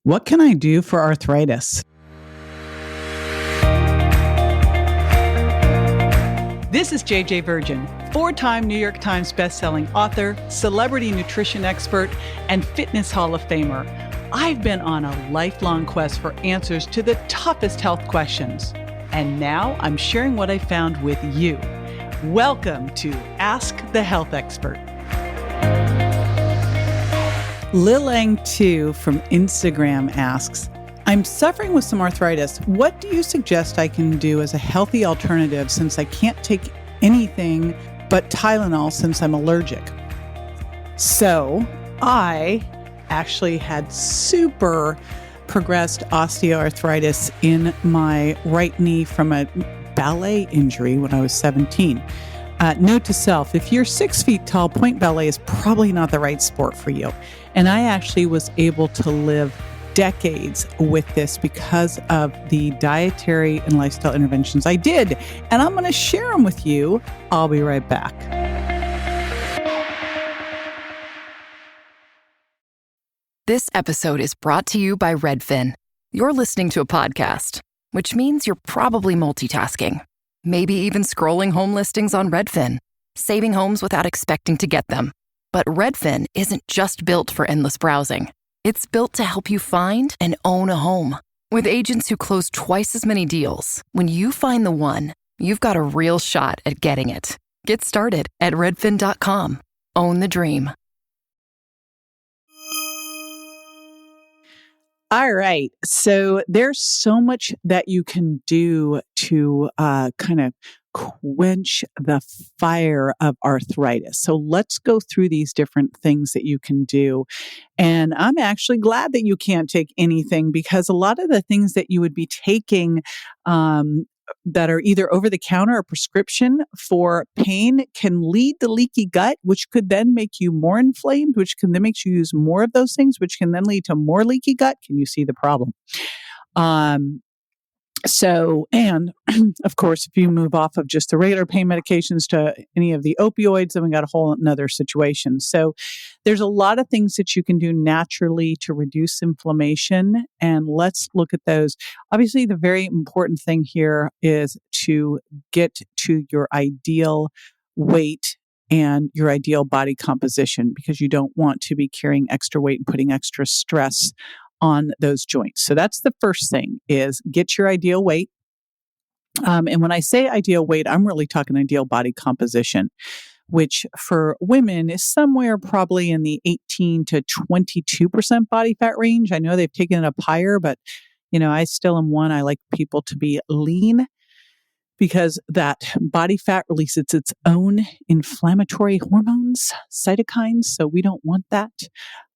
What can I do for arthritis? This is JJ Virgin, 4-time New York Times bestselling author, celebrity nutrition expert, and fitness Hall of Famer. I've been on a lifelong quest for answers to the toughest health questions. And now I'm sharing what I found with you. Welcome to Ask the Health Expert. Lilang2 from Instagram asks, I'm suffering with some arthritis. What do you suggest I can do as a healthy alternative since I can't take anything but Tylenol since I'm allergic? So I actually had super progressed osteoarthritis in my right knee from a ballet injury when I was 17. Note to self, if you're 6 feet tall, point ballet is probably not the right sport for you. And I actually was able to live decades with this because of the dietary and lifestyle interventions I did. And I'm going to share them with you. I'll be right back. This episode is brought to you by Redfin. You're listening to a podcast, which means you're probably multitasking. Maybe even scrolling home listings on Redfin, saving homes without expecting to get them. But Redfin isn't just built for endless browsing. It's built to help you find and own a home. With agents who close twice as many deals, when you find the one, you've got a real shot at getting it. Get started at redfin.com. Own the dream. All right. So there's so much that you can do to kind of quench the fire of arthritis. So let's go through these different things that you can do. And I'm actually glad that you can't take anything, because a lot of the things that you would be taking that are either over the counter or prescription for pain can lead to leaky gut, which could then make you more inflamed, which can then make you use more of those things, which can then lead to more leaky gut. Can you see the problem? And of course, if you move off of just the regular pain medications to any of the opioids, then we got a whole another situation. So there's a lot of things that you can do naturally to reduce inflammation. And let's look at those. Obviously, the very important thing here is to get to your ideal weight and your ideal body composition, because you don't want to be carrying extra weight and putting extra stress on those joints. So that's the first thing, is get your ideal weight. And when I say ideal weight, I'm really talking ideal body composition, which for women is somewhere probably in the 18 to 22% body fat range. I know they've taken it up higher, but I still am one. I like people to be lean, because that body fat releases its own inflammatory hormones, cytokines. So we don't want that.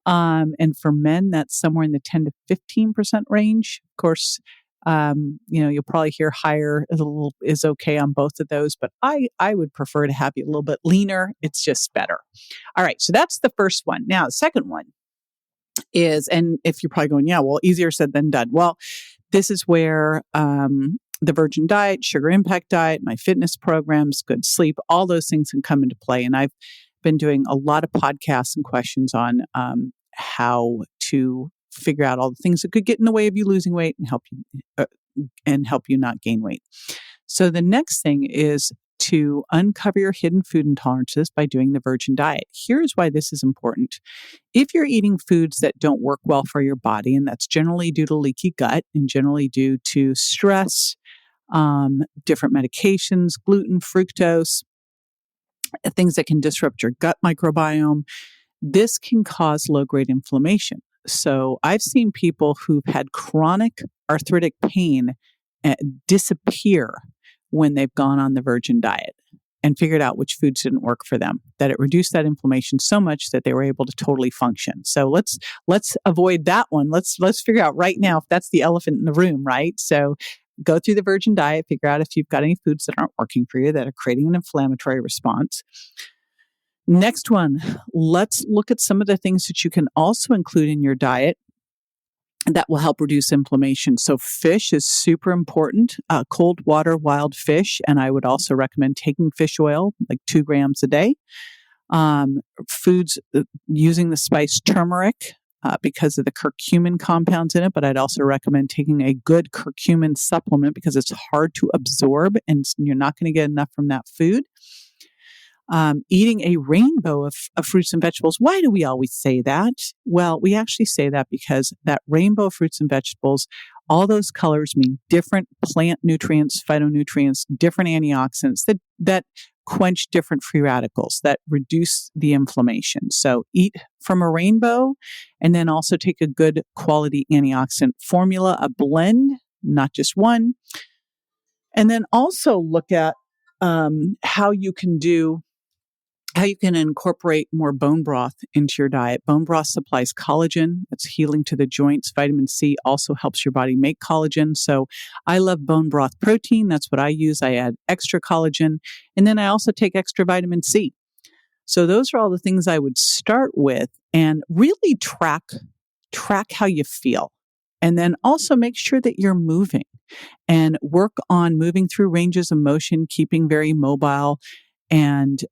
And for men, that's somewhere in the 10 to 15% range. Of course, you'll probably hear higher is okay on both of those, but I would prefer to have you a little bit leaner. It's just better. All right. So that's the first one. Now, the second one is, and if you're probably going, yeah, well, easier said than done. Well, this is where, the Virgin Diet, Sugar Impact Diet, my fitness programs, good sleep, all those things can come into play. And I've been doing a lot of podcasts and questions on how to figure out all the things that could get in the way of you losing weight and help you not gain weight. So the next thing is to uncover your hidden food intolerances by doing the Virgin Diet. Here's why this is important. If you're eating foods that don't work well for your body, and that's generally due to leaky gut and generally due to stress, different medications, gluten, fructose, things that can disrupt your gut microbiome, this can cause low-grade inflammation. So I've seen people who've had chronic arthritic pain disappear when they've gone on the Virgin Diet and figured out which foods didn't work for them, that it reduced that inflammation so much that they were able to totally function. So let's avoid that one. Let's figure out right now if that's the elephant in the room, right? So go through the Virgin Diet, figure out if you've got any foods that aren't working for you, that are creating an inflammatory response. Next one, let's look at some of the things that you can also include in your diet that will help reduce inflammation. So fish is super important, cold water, wild fish. And I would also recommend taking fish oil, like 2 grams a day. Foods using the spice turmeric, because of the curcumin compounds in it, but I'd also recommend taking a good curcumin supplement because it's hard to absorb and you're not going to get enough from that food. Eating a rainbow of fruits and vegetables. Why do we always say that? Well, we actually say that because that rainbow of fruits and vegetables, all those colors mean different plant nutrients, phytonutrients, different antioxidants that quench different free radicals, that reduce the inflammation. So eat from a rainbow and then also take a good quality antioxidant formula, a blend, not just one. And then also look at how you can incorporate more bone broth into your diet. Bone broth supplies collagen. It's healing to the joints. Vitamin C also helps your body make collagen. So I love bone broth protein. That's what I use. I add extra collagen. And then I also take extra vitamin C. So those are all the things I would start with and really track how you feel. And then also make sure that you're moving and work on moving through ranges of motion, keeping very mobile, and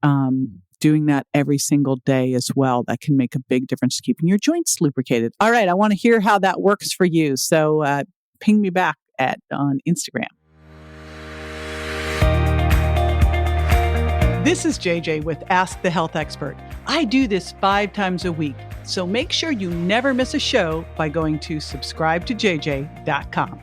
doing that every single day as well. That can make a big difference keeping your joints lubricated. All right, I want to hear how that works for you. So ping me back on Instagram. This is JJ with Ask the Health Expert. I do this 5 times a week, so make sure you never miss a show by going to subscribetojj.com.